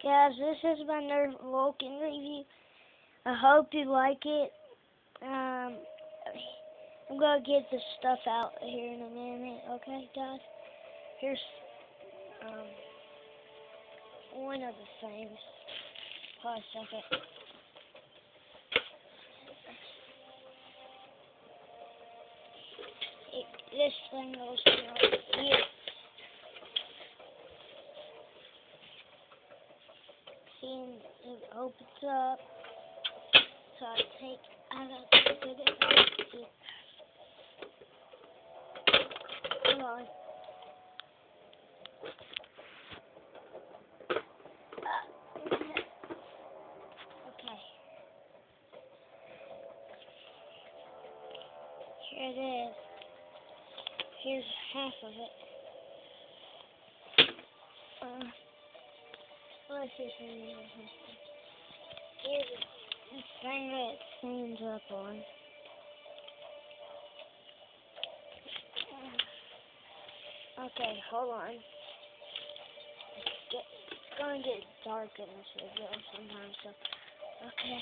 Guys, this is my Nerf Vulcan review. I hope you like it. I'm gonna get this stuff out here in a minute, okay, guys? Here's one of the things. Hold a second. This thing goes right here. See, it opens up. So I gotta put it right here. Hold on. Okay. Here it is. Here's half of it. Let's see something. Here's this thing that it stands up on. Okay, hold on. It's gonna get dark in this video sometimes, so okay.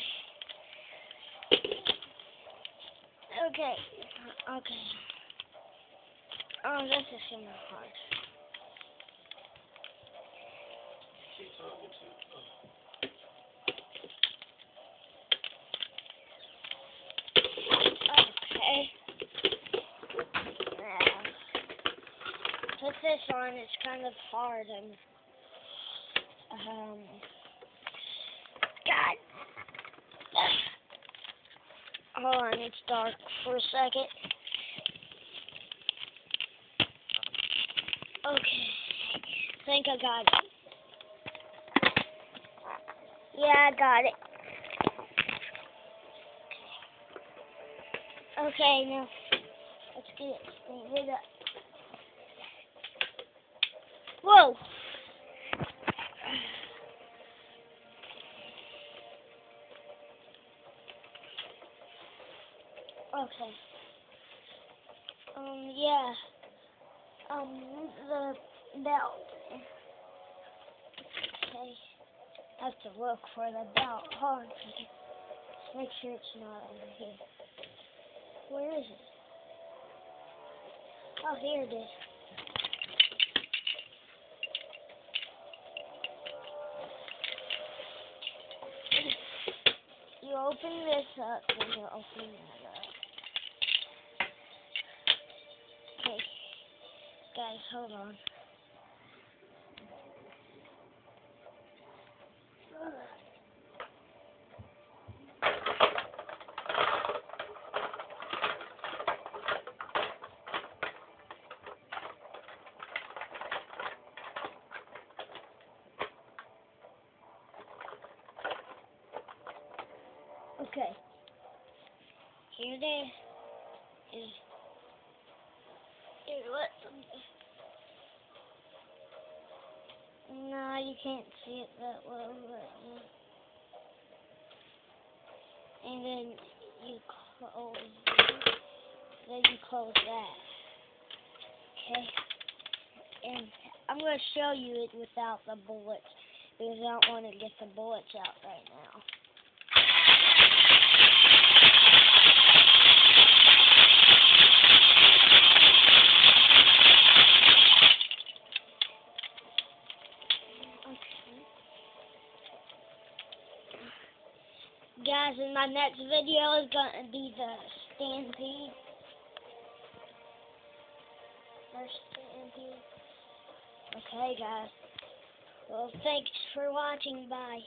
Oh, this is kind of hard. Okay. Put this on, it's kind of hard and God. Hold on, it's dark for a second. Okay. I think I got it. Yeah, I got it. Okay, now let's get it standing up. Whoa! Okay. Yeah. The belt. Okay. I have to look for the belt. Hold on a second. Let's make sure it's not over here. Where is it? Oh, here it is. You open this up, and you open that up. Okay. Guys, hold on. Okay. Here it is. No, you can't see it that well, but yeah. And then you close that. Okay. And I'm going to show you it without the bullets, because I don't want to get the bullets out right now. Guys, in my next video is going to be the Stampede. First Stampede. Okay, guys. Well, thanks for watching. Bye.